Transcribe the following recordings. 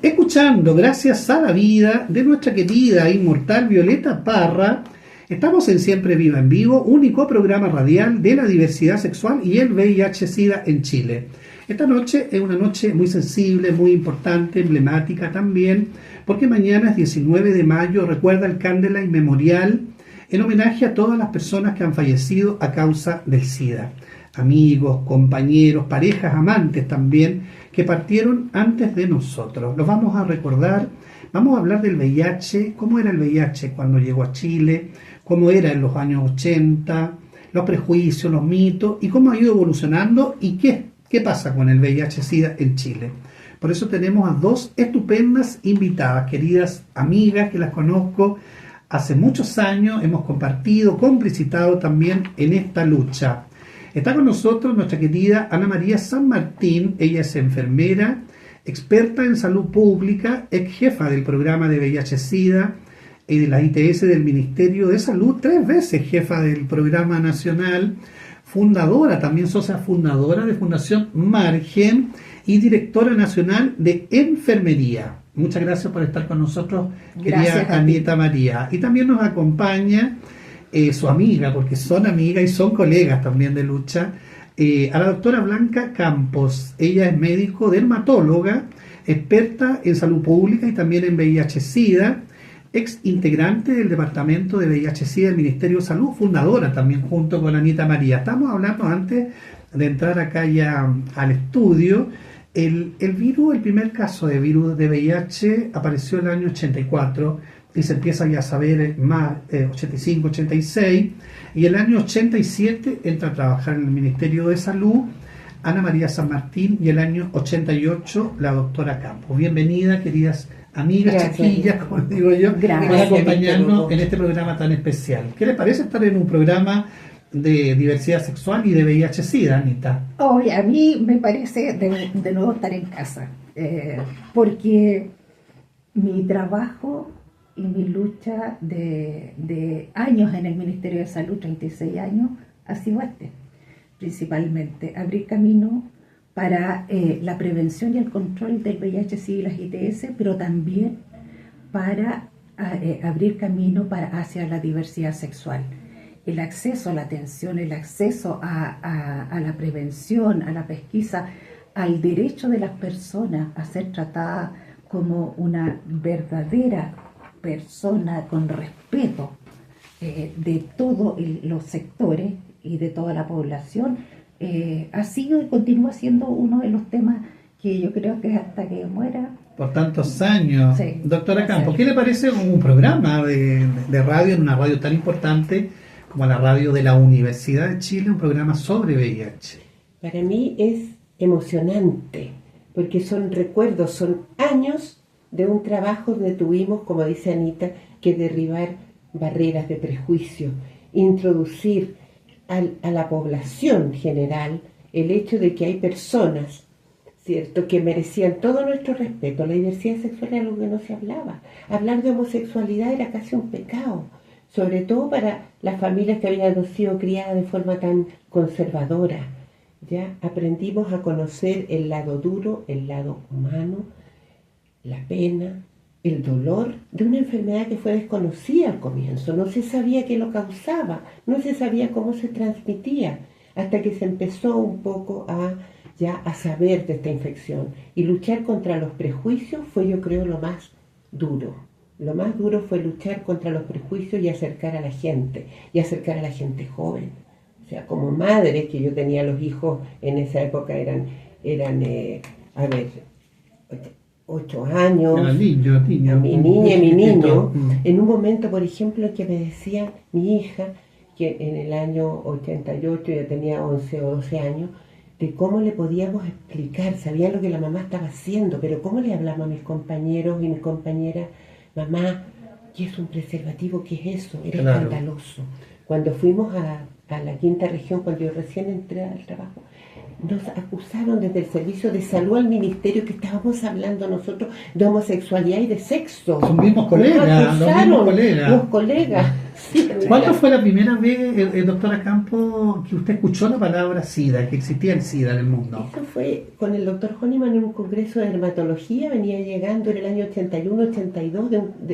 Escuchando Gracias a la Vida de nuestra querida e inmortal Violeta Parra, estamos en Siempre Viva en Vivo, único programa radial de la diversidad sexual y el VIH-Sida en Chile. Esta noche es una noche muy sensible, muy importante, emblemática también, porque mañana es 19 de mayo, recuerda el Candlelight Memorial, en homenaje a todas las personas que han fallecido a causa del SIDA. Amigos, compañeros, parejas, amantes también, que partieron antes de nosotros. Los vamos a recordar, vamos a hablar del VIH, cómo era el VIH cuando llegó a Chile, cómo era en los años 80, los prejuicios, los mitos, y cómo ha ido evolucionando y qué pasa con el VIH-Sida en Chile. Por eso tenemos a dos estupendas invitadas, queridas amigas que las conozco hace muchos años, hemos compartido, complicitado también en esta lucha. Está con nosotros nuestra querida Ana María San Martín. Ella es enfermera, experta en salud pública, ex jefa del programa de VIH-Sida y de la ITS del Ministerio de Salud, 3 veces jefa del programa nacional, fundadora, también socia fundadora de Fundación Margen y directora nacional de enfermería. Muchas gracias por estar con nosotros, querida Anita María. Y también nos acompaña su amiga, porque son amigas y son colegas también de lucha, a la doctora Blanca Campos. Ella es médico dermatóloga, experta en salud pública y también en VIH-Sida, ex integrante del departamento de VIH-Sida del Ministerio de Salud, fundadora también junto con Anita María. Estamos hablando antes de entrar acá ya al estudio. El virus, el primer caso de virus de VIH apareció en el año 84 y se empieza ya a saber más, 85, 86, y el año 87 entra a trabajar en el Ministerio de Salud Ana María San Martín, y el año 88 la doctora Campos. Bienvenida, queridas amigas, gracias, chiquillas, como digo yo, gracias, por acompañarnos en este programa tan especial. ¿Qué les parece estar en un programa de diversidad sexual y de VIH-Sida, Anita? Hoy a mí me parece de nuevo estar en casa, porque mi trabajo y mi lucha de años en el Ministerio de Salud, 36 años, ha sido principalmente abrir camino para la prevención y el control del VIH-Sida y las ITS, pero también para abrir camino hacia la diversidad sexual. El acceso a la atención, el acceso a la prevención, a la pesquisa, al derecho de las personas a ser tratadas como una verdadera persona con respeto de todos los sectores y de toda la población, ha sido y continúa siendo uno de los temas que yo creo que hasta que muera. Por tantos años. Sí, doctora Campos, ¿qué le parece un programa de radio, en una radio tan importante como la radio de la Universidad de Chile, un programa sobre VIH? Para mí es emocionante, porque son recuerdos, son años de un trabajo donde tuvimos, como dice Anita, que derribar barreras de prejuicio, introducir a la población general el hecho de que hay personas, ¿cierto?, que merecían todo nuestro respeto. La diversidad sexual era algo que no se hablaba. Hablar de homosexualidad era casi un pecado, sobre todo para las familias que habían sido criadas de forma tan conservadora. Ya aprendimos a conocer el lado duro, el lado humano, la pena, el dolor de una enfermedad que fue desconocida al comienzo. No se sabía qué lo causaba, no se sabía cómo se transmitía, hasta que se empezó un poco a saber de esta infección. Y luchar contra los prejuicios fue, yo creo, lo más duro. Lo más duro fue luchar contra los prejuicios y acercar a la gente joven. O sea, como madre, que yo tenía los hijos en esa época, eran 8 años, mi niña y mi niño, en un momento, por ejemplo, que me decía mi hija, que en el año 88 ya tenía 11 o 12 años, de cómo le podíamos explicar, sabía lo que la mamá estaba haciendo, pero cómo le hablamos a mis compañeros y mis compañeras, mamá, ¿qué es un preservativo? ¿Qué es eso? Era escandaloso. Cuando fuimos a la quinta región, cuando yo recién entré al trabajo, nos acusaron desde el Servicio de Salud al Ministerio que estábamos hablando nosotros de homosexualidad y de sexo. Son mismos colegas, los colegas. Sí, ¿Cuándo fue la primera vez, doctora Campo, que usted escuchó la palabra SIDA, que existía el SIDA en el mundo? Eso fue con el doctor Honiman en un congreso de dermatología, venía llegando en el año 81, 82,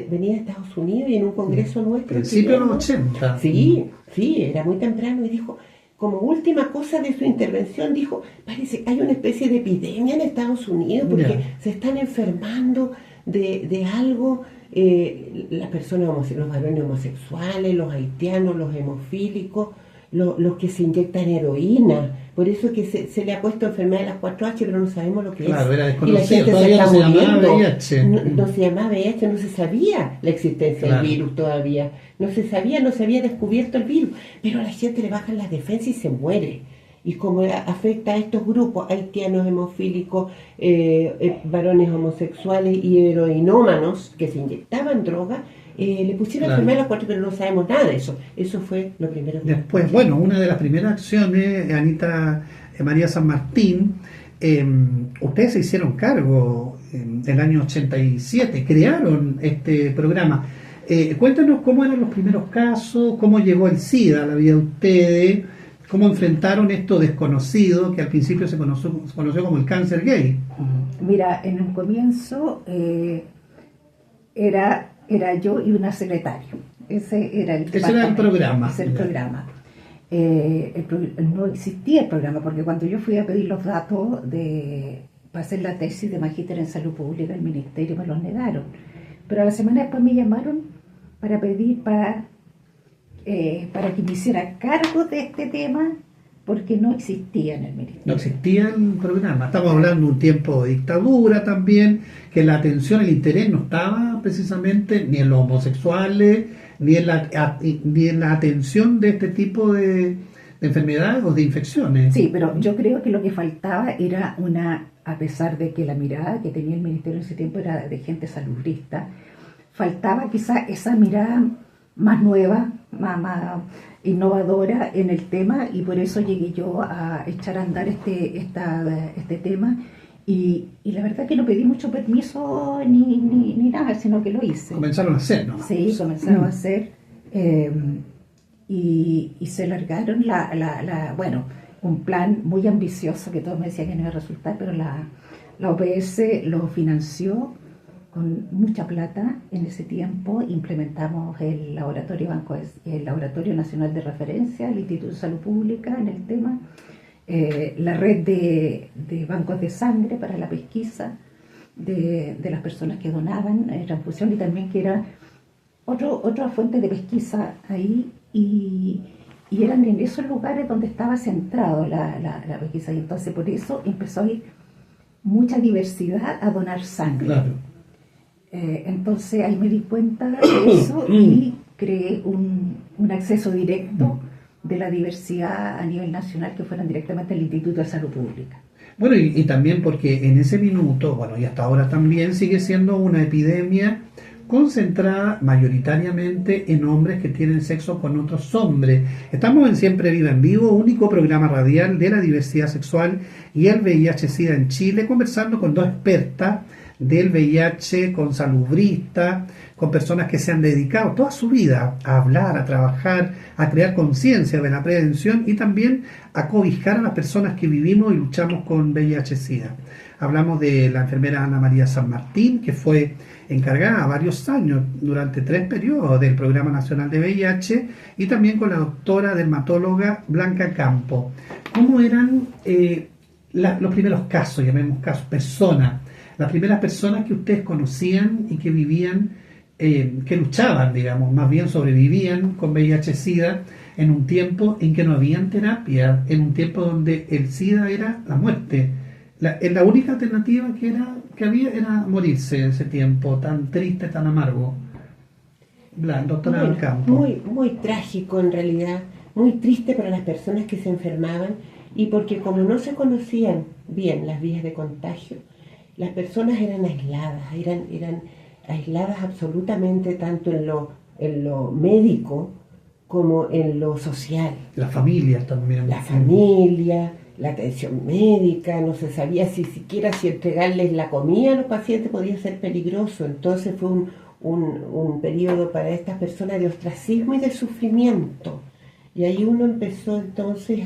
venía de Estados Unidos y en un congreso nuestro. Principio de los 80. Sí, era muy temprano y dijo, como última cosa de su intervención, dijo, parece que hay una especie de epidemia en Estados Unidos porque se están enfermando de algo, las personas homosexuales, los varones homosexuales, los haitianos, los hemofílicos, los que se inyectan heroína. Por eso es que se le ha puesto enfermedad de las 4H, pero no sabemos lo que es. Era desconocido. Y la gente todavía se está no se muriendo. llamaba VIH. No se llamaba VIH, no se sabía la existencia del virus todavía. No se había descubierto el virus. Pero a la gente le bajan las defensas y se muere. Y como afecta a estos grupos, haitianos, hemofílicos, varones homosexuales y heroinómanos que se inyectaban droga, le pusieron enfermedad a las 4, pero no sabemos nada de eso. Eso fue lo primero. Después, una de las primeras acciones, Anita María San Martín, ustedes se hicieron cargo en el año 87, crearon este programa. Cuéntanos cómo eran los primeros casos, cómo llegó el SIDA a la vida de ustedes, cómo enfrentaron esto desconocido que al principio se conoció como el cáncer gay. Mira, en un comienzo era yo y una secretaria. Ese era el programa. Ese era el programa. No existía el programa, porque cuando yo fui a pedir los datos para hacer la tesis de magíster en salud pública, el ministerio me los negaron. Pero a la semana después me llamaron para pedir para que me hiciera cargo de este tema, porque no existía en el ministerio. No existía el programa. Estamos hablando de un tiempo de dictadura también, que la atención, el interés no estaba precisamente ni en los homosexuales, ni en la atención de este tipo de enfermedades o de infecciones. Sí, pero yo creo que lo que faltaba era a pesar de que la mirada que tenía el ministerio en ese tiempo era de gente salubrista, faltaba quizá esa mirada más nueva, más innovadora en el tema, y por eso llegué yo a echar a andar este tema, y la verdad que no pedí mucho permiso ni nada, sino que lo hice. Comenzaron a hacer, ¿no? Sí, comenzaron a hacer, y se largaron un plan muy ambicioso que todos me decían que no iba a resultar, pero la OPS lo financió con mucha plata. En ese tiempo implementamos el Laboratorio Nacional de Referencia, el Instituto de Salud Pública en el tema, la red de bancos de sangre para la pesquisa de las personas que donaban transfusión, y también que era otra fuente de pesquisa ahí, y eran en esos lugares donde estaba centrado la pesquisa, y entonces por eso empezó a ir mucha diversidad a donar sangre. Claro. Entonces ahí me di cuenta de eso y creé un acceso directo de la diversidad a nivel nacional, que fueran directamente al Instituto de Salud Pública. Bueno, y también porque en ese minuto, y hasta ahora también, sigue siendo una epidemia concentrada mayoritariamente en hombres que tienen sexo con otros hombres. Estamos en Siempre Viva en Vivo, único programa radial de la diversidad sexual y el VIH-Sida en Chile, conversando con dos expertas del VIH, con salubristas, con personas que se han dedicado toda su vida a hablar, a trabajar, a crear conciencia de la prevención y también a cobijar a las personas que vivimos y luchamos con VIH-Sida. Hablamos de la enfermera Ana María San Martín, que fue encargada varios años, durante 3 periodos, del Programa Nacional de VIH, y también con la doctora dermatóloga Blanca Campo. ¿Cómo eran los primeros casos, llamemos casos, personas, las primeras personas que ustedes conocían y que vivían, que luchaban, digamos, más bien sobrevivían con VIH-Sida en un tiempo en que no habían terapia, en un tiempo donde el SIDA era la muerte? La única alternativa que había era morirse en ese tiempo tan triste, tan amargo. Doctora del Campo. Muy trágico en realidad, muy triste para las personas que se enfermaban, y porque como no se conocían bien las vías de contagio, las personas eran aisladas, eran aisladas absolutamente, tanto en lo médico como en lo social. Las familias también. La familia, la atención médica, no se sabía siquiera si entregarles la comida a los pacientes podía ser peligroso. Entonces fue un periodo para estas personas de ostracismo y de sufrimiento. Y ahí uno empezó entonces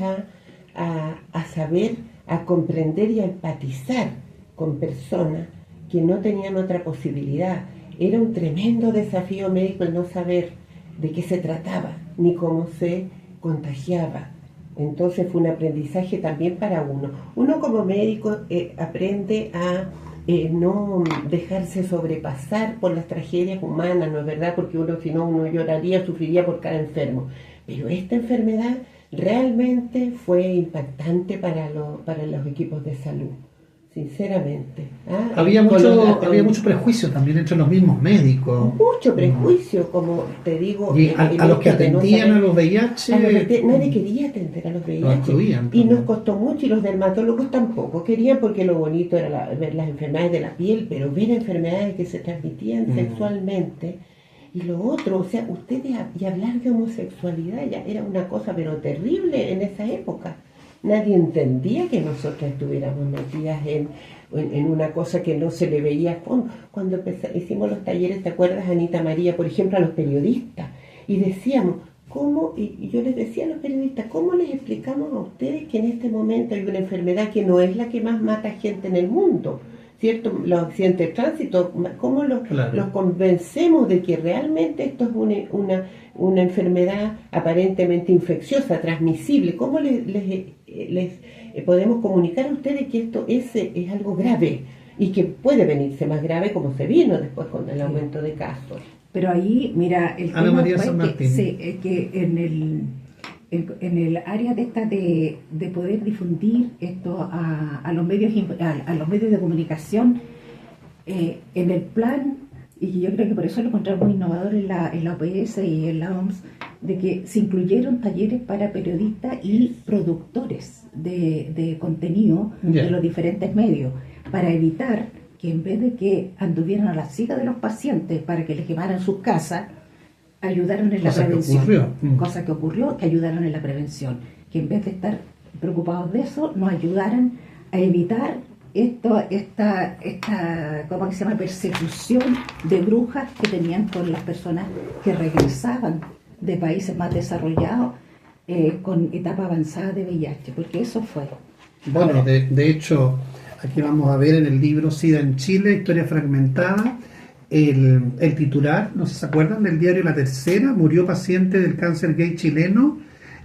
a saber, a comprender y a empatizar con personas que no tenían otra posibilidad. Era un tremendo desafío médico el no saber de qué se trataba, ni cómo se contagiaba. Entonces fue un aprendizaje también para uno. Uno como médico aprende a no dejarse sobrepasar por las tragedias humanas, ¿no es verdad? Porque si no, uno lloraría, sufriría por cada enfermo. Pero esta enfermedad realmente fue impactante para los equipos de salud, sinceramente. Había mucho prejuicio también entre los mismos médicos. Mucho prejuicio, como te digo. Y a los que atendían a los VIH. Nadie quería atender a los VIH. Excluían, y nos costó mucho, y los dermatólogos tampoco querían, porque lo bonito era ver las enfermedades de la piel, pero ver enfermedades que se transmitían sexualmente. Y lo otro, o sea, y hablar de homosexualidad ya era una cosa pero terrible en esa época. Nadie entendía que nosotras estuviéramos metidas en una cosa que no se le veía a fondo. Cuando hicimos los talleres, ¿te acuerdas, Anita María, por ejemplo, a los periodistas? Y decíamos, ¿cómo? Y yo les decía a los periodistas, ¿cómo les explicamos a ustedes que en este momento hay una enfermedad que no es la que más mata gente en el mundo? ¿Cierto? Los accidentes de tránsito, ¿cómo los convencemos de que realmente esto es una enfermedad aparentemente infecciosa, transmisible? ¿Cómo les podemos comunicar a ustedes que esto es algo grave y que puede venirse más grave, como se vino después con el aumento de casos? Pero ahí, mira, el Ana tema María fue San Martín. que en el área de poder difundir esto a los medios de comunicación, en el plan, y yo creo que por eso lo encontramos muy innovador en la OPS y en la OMS, de que se incluyeron talleres para periodistas y productores de contenido de los diferentes medios, para evitar que en vez de que anduvieran a la cita de los pacientes para que les quemaran sus casas, ayudaron en la prevención. Cosa que ocurrió, que ayudaron en la prevención. Que en vez de estar preocupados de eso, nos ayudaran a evitar esta ¿cómo se llama?, persecución de brujas que tenían con las personas que regresaban de países más desarrollados con etapa avanzada de VIH, porque eso fue. Bueno, de hecho, aquí vamos a ver en el libro SIDA en Chile, historia fragmentada, el titular, no sé si se acuerdan, del diario La Tercera: murió paciente del cáncer gay chileno,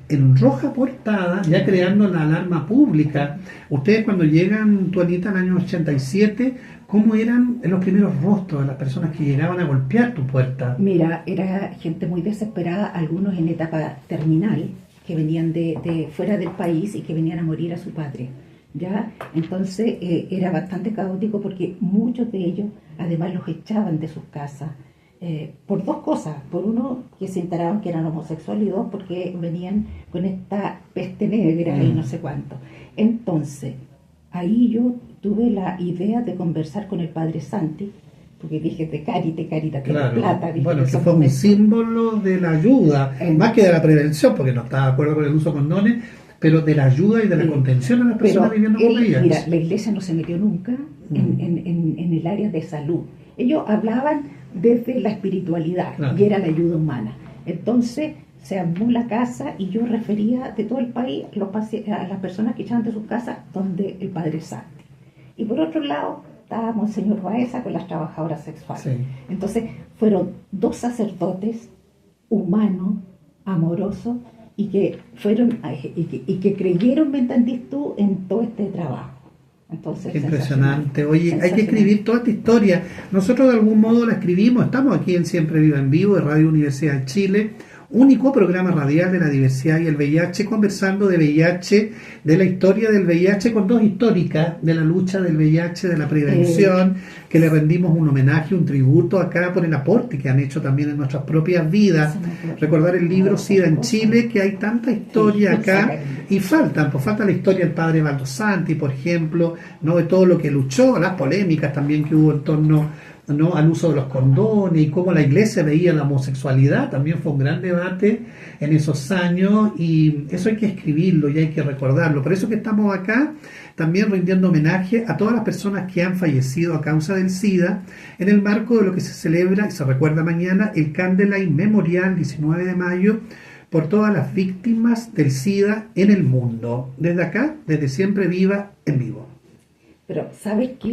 en roja portada, ya creando la alarma pública. Ustedes cuando llegan, Tuanita, en el año 87, ¿cómo eran los primeros rostros de las personas que llegaban a golpear tu puerta? Mira, era gente muy desesperada, algunos en etapa terminal, que venían de fuera del país y que venían a morir a su patria. ¿Ya? Entonces era bastante caótico, porque muchos de ellos además los echaban de sus casas por dos cosas: por uno, que se enteraban que eran homosexuales, y dos, porque venían con esta peste negra y no sé cuánto. Entonces ahí yo tuve la idea de conversar con el padre Santi, porque dije, te carita, claro. Plata. Dije, bueno, que fue un símbolo de la ayuda, más que de la prevención, porque no estaba de acuerdo con el uso de condones, pero de la ayuda y de la contención a las personas viviendo con VIH. Mira, la iglesia no se metió nunca en el área de salud. Ellos hablaban desde la espiritualidad, claro, y era la ayuda humana. Entonces se armó la casa y yo refería de todo el país a las personas que echaban de sus casas donde el padre Santi. Y por otro lado estaba Monseñor Baeza con las trabajadoras sexuales. Sí. Entonces fueron dos sacerdotes humanos, amorosos, y que creyeron, ¿me entendís tú?, en todo este trabajo. Entonces, qué impresionante. Oye, hay que escribir toda esta historia. Nosotros de algún modo la escribimos. Estamos aquí en Siempre Viva en Vivo de Radio Universidad de Chile, único programa radial de la diversidad y el VIH, conversando de VIH, de la historia del VIH, con dos históricas de la lucha del VIH, de la prevención, que le rendimos un homenaje, un tributo acá por el aporte que han hecho también en nuestras propias vidas. Recordar el libro SIDA en Chile, que hay tanta historia acá, y falta la historia del padre Baldo Santi, por ejemplo, ¿no?, de todo lo que luchó, las polémicas también que hubo en torno ¿no?, al uso de los condones y cómo la iglesia veía la homosexualidad. También fue un gran debate en esos años y eso hay que escribirlo y hay que recordarlo. Por eso que estamos acá también rindiendo homenaje a todas las personas que han fallecido a causa del SIDA en el marco de lo que se celebra y se recuerda mañana el Candlelight Memorial 19 de mayo por todas las víctimas del SIDA en el mundo. Desde acá, desde Siempre Viva en Vivo. Pero, ¿sabes qué?